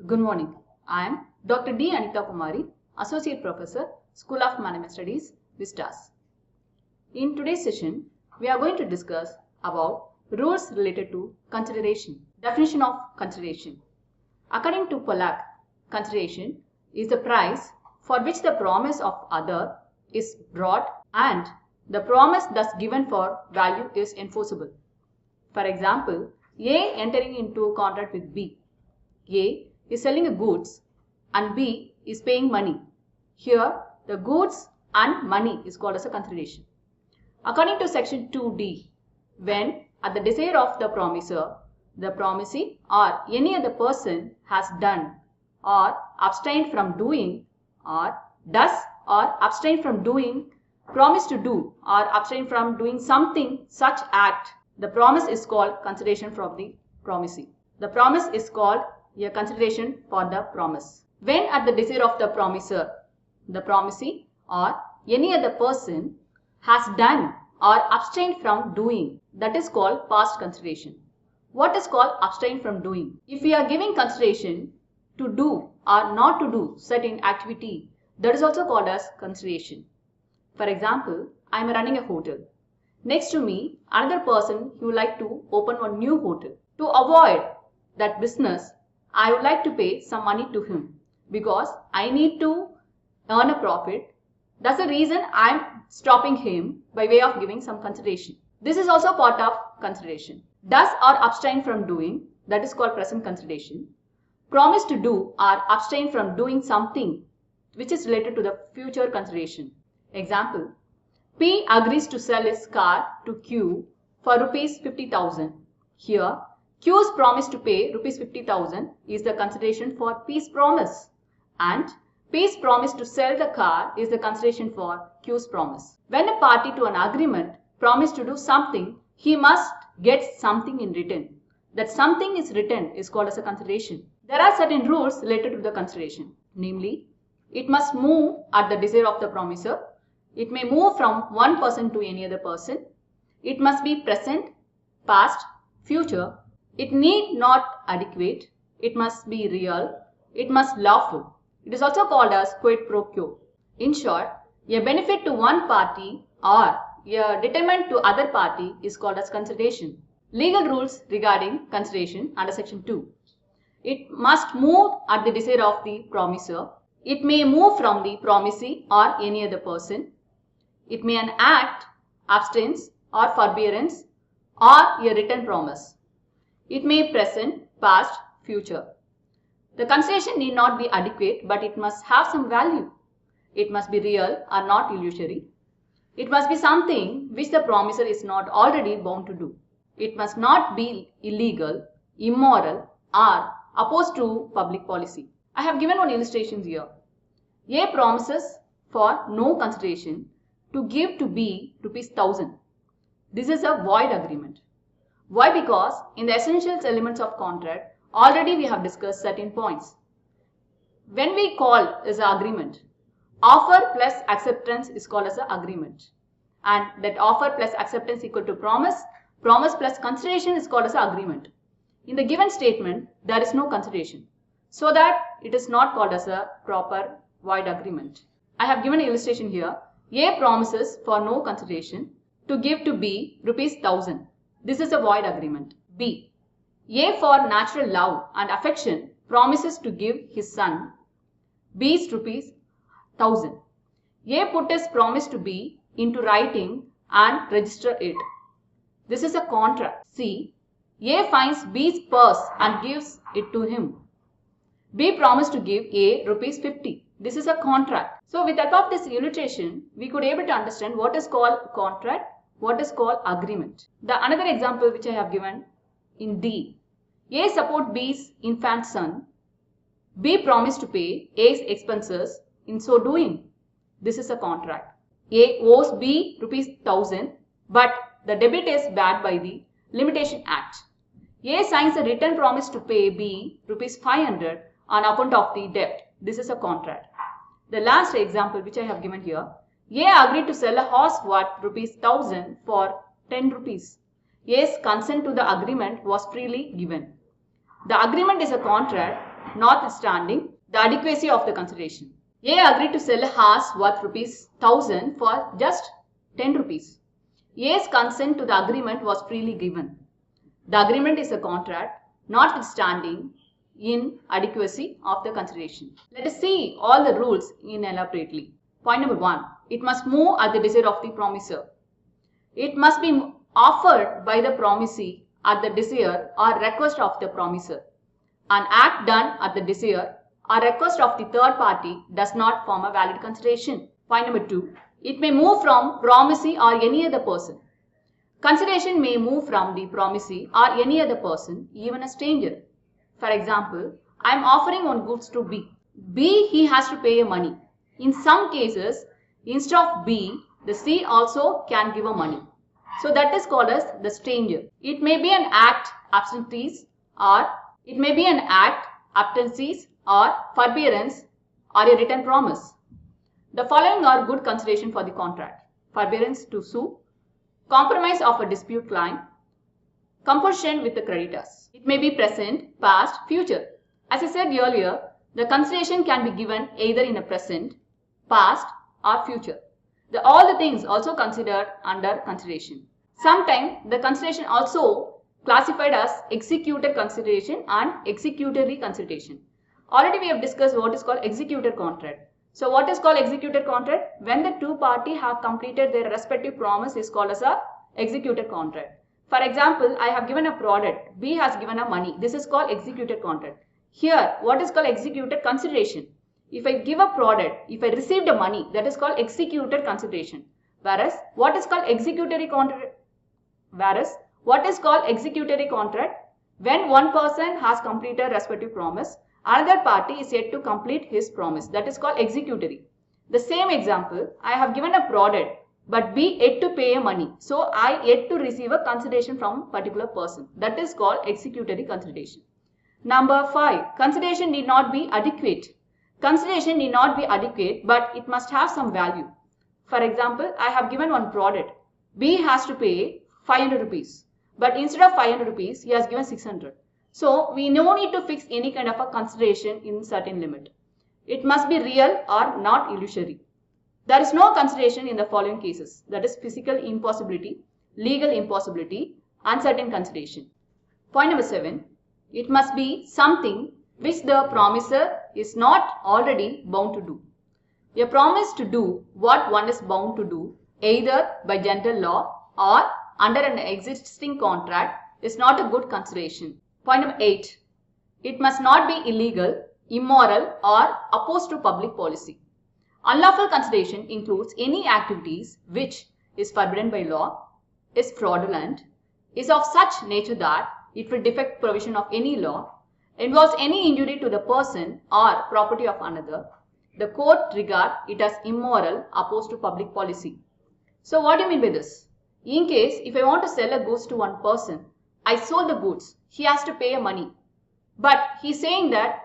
Good morning. I am Dr. D. Anita Kumari, Associate Professor, School of Management Studies, Vistas. In today's session, we are going to discuss about rules related to consideration. Definition of consideration. According to Pollack, consideration is the price for which the promise of other is brought and the promise thus given for value is enforceable. For example, A entering into a contract with B. A is selling goods and B is paying money. Here, the goods and money is called as a consideration. According to section 2D, when at the desire of the promiser, the promisee or any other person has done or abstained from doing or does or abstain from doing, promise to do or abstain from doing something such act, the promise is called consideration from the promisee. The promise is called a consideration for the promise. When at the desire of the promiser, the promisee or any other person has done or abstained from doing, that is called past consideration. What is called abstain from doing? If we are giving consideration to do or not to do certain activity, that is also called as consideration. For example, I am running a hotel. Next to me, another person who would like to open one new hotel. To avoid that business, I would like to pay some money to him because I need to earn a profit. That's the reason I am stopping him by way of giving some consideration. This is also part of consideration. Does or abstain from doing, that is called present consideration. Promise to do or abstain from doing something which is related to the future consideration. Example, P agrees to sell his car to Q for rupees 50,000. Here, Q's promise to pay rupees 50,000 is the consideration for P's promise and P's promise to sell the car is the consideration for Q's promise. When a party to an agreement promise to do something, he must get something in return. That something is written is called as a consideration. There are certain rules related to the consideration. Namely, it must move at the desire of the promiser. It may move from one person to any other person. It must be present, past, future. It need not adequate. It must be real. It must lawful. It is also called as quid pro quo. In short, a benefit to one party or a detriment to other party is called as consideration. Legal rules regarding consideration under section 2. It must move at the desire of the promiser. It may move from the promisee or any other person. It may an act, abstinence or forbearance or a written promise. It may present, past, future. The consideration need not be adequate, but it must have some value. It must be real or not illusory. It must be something which the promiser is not already bound to do. It must not be illegal, immoral or opposed to public policy. I have given one illustration here. A promises for no consideration to give to B rupees 1,000. This is a void agreement. Why? Because in the essential elements of contract, already we have discussed certain points. When we call as an agreement, offer plus acceptance is called as an agreement. And that offer plus acceptance equal to promise, promise plus consideration is called as an agreement. In the given statement, there is no consideration. So that it is not called as a proper void agreement. I have given an illustration here. A promises for no consideration to give to B rupees 1,000. This is a void agreement. B. A for natural love and affection promises to give his son B's rupees 1,000. A put his promise to B into writing and register it. This is a contract. C. A finds B's purse and gives it to him. B promised to give A rupees 50. This is a contract. So with the help of this illustration, we could able to understand what is called contract, what is called agreement. The another example which I have given in D. A support B's infant son. B promised to pay A's expenses in so doing. This is a contract. A owes B rupees 1,000 but the debit is backed by the Limitation Act. A signs a written promise to pay B rupees 500 on account of the debt. This is a contract. The last example which I have given here. A agreed to sell a horse worth rupees 1,000 for 10 rupees. A's consent to the agreement was freely given. The agreement is a contract notwithstanding the adequacy of the consideration. A agreed to sell a horse worth ₹1,000 for just 10 rupees. A's consent to the agreement was freely given. The agreement is a contract, notwithstanding inadequacy of the consideration. Let us see all the rules elaborately. Point number 1. It must move at the desire of the promisor. It must be offered by the promisee at the desire or request of the promisor. An act done at the desire or request of the third party does not form a valid consideration. Point number 2. It may move from promisee or any other person. Consideration may move from the promisee or any other person, even a stranger. For example, I am offering one goods to B. B, he has to pay a money. In some cases, instead of B, the C also can give a money. So that is called as the stranger. It may be an act absentees or forbearance or a written promise. The following are good consideration for the contract: forbearance to sue, compromise of a dispute claim, compulsion with the creditors. It may be present, past, future. As I said earlier, the consideration can be given either in a present, past or future. All the things also considered under consideration. Sometimes the consideration also classified as executed consideration and executory consideration. Already we have discussed what is called executed contract. So what is called executed contract? When the two parties have completed their respective promise is called as a executed contract. For example, I have given a product, B has given a money. This is called executed contract. Here, what is called executed consideration? If I give a product, if I received the money, that is called executed consideration. Whereas, what is called executory contract? When one person has completed respective promise, another party is yet to complete his promise. That is called executory. The same example, I have given a product, but B yet to pay money. So, I yet to receive a consideration from a particular person. That is called executory consideration. Number 5. Consideration need not be adequate. Consideration need not be adequate, but it must have some value. For example, I have given one product. B has to pay 500 rupees. But instead of 500 rupees, he has given 600. So, we no need to fix any kind of a consideration in certain limit. It must be real or not illusory. There is no consideration in the following cases. That is physical impossibility, legal impossibility, uncertain consideration. Point number 7. It must be something which the promisor is not already bound to do. A promise to do what one is bound to do, either by general law or under an existing contract, is not a good consideration. Point number 8. It must not be illegal, immoral or opposed to public policy. Unlawful consideration includes any activities which is forbidden by law, is fraudulent, is of such nature that it will defect provision of any law, involves any injury to the person or property of another. The court regard it as immoral, opposed to public policy. So what do you mean by this? In case if I want to sell a goods to one person, I sold the goods, he has to pay money. But he is saying that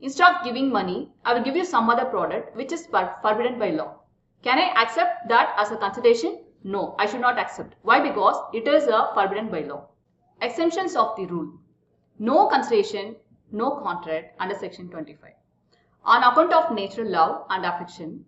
instead of giving money, I will give you some other product which is forbidden by law. Can I accept that as a consideration? No, I should not accept. Why? Because it is forbidden by law. Exemptions of the rule. No consideration, no contract under section 25. On account of natural love and affection,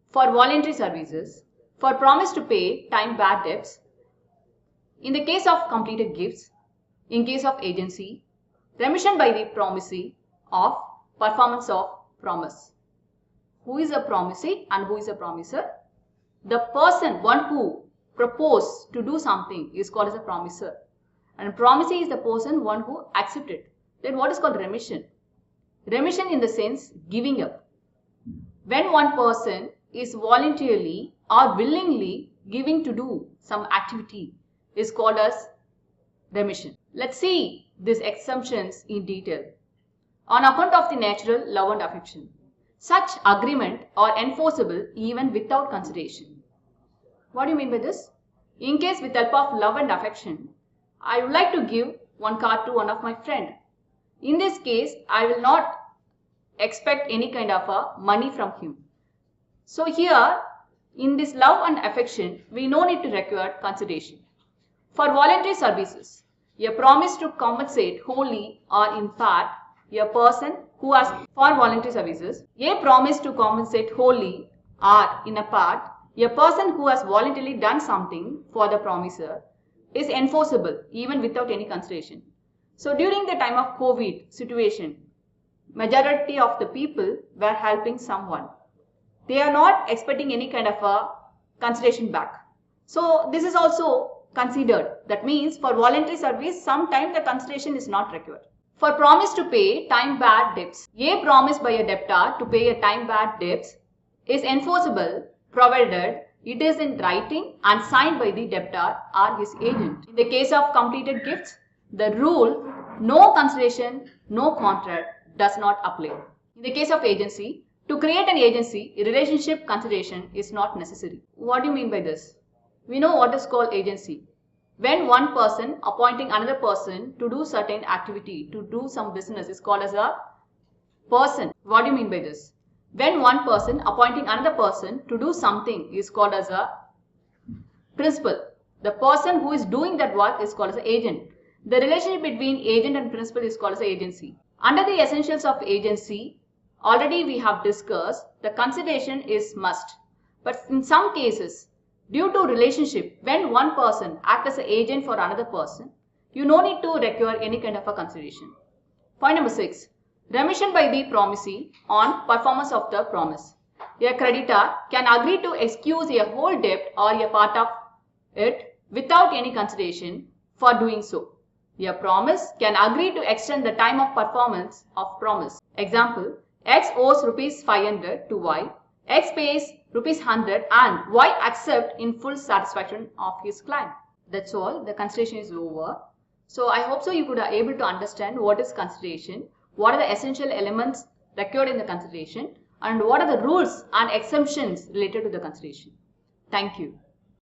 for voluntary services, for promise to pay time bad debts, in the case of completed gifts, in case of agency, remission by the promisee of performance of promise. Who is a promisee and who is a promiser? The person, one who proposed to do something is called as a promiser. And promisee is the person, one who accepted. Then what is called remission? Remission in the sense giving up. When one person is voluntarily or willingly giving to do some activity is called as remission. Let's see these exemptions in detail. On account of the natural love and affection, such agreement are enforceable even without consideration. What do you mean by this? In case with help of love and affection, I would like to give one card to one of my friend. In this case, I will not expect any kind of money from him. So here, in this love and affection, we no need to require consideration. For voluntary services, a promise to compensate wholly or in part a person who asks for voluntary services, A promise to compensate wholly or in a part, a person who has voluntarily done something for the promiser is enforceable even without any consideration. So during the time of COVID situation, majority of the people were helping someone. They are not expecting any kind of a consideration back. So this is also considered. That means for voluntary service, sometimes the consideration is not required. For promise to pay time-barred debts, a promise by a debtor to pay a time-barred debts is enforceable provided it is in writing and signed by the debtor or his agent. In the case of completed gifts, the rule no consideration, no contract does not apply. In the case of agency, to create an agency, a relationship consideration is not necessary. What do you mean by this? We know what is called agency. When one person appointing another person to do certain activity, to do some business is called as a person. What do you mean by this? When one person appointing another person to do something is called as a principal. The person who is doing that work is called as an agent. The relationship between agent and principal is called as agency. Under the essentials of agency, already we have discussed the consideration is must. But in some cases, due to relationship, when one person acts as an agent for another person, you no need to require any kind of a consideration. Point number 6. Remission by the promisee on performance of the promise. A creditor can agree to excuse a whole debt or a part of it without any consideration for doing so. A promise can agree to extend the time of performance of promise. Example, X owes rupees 500 to Y, X pays rupees 100 and Y accept in full satisfaction of his client. That's all. The consideration is over. So I hope so you could are able to understand what is consideration, what are the essential elements required in the consideration, and what are the rules and exemptions related to the consideration. Thank you.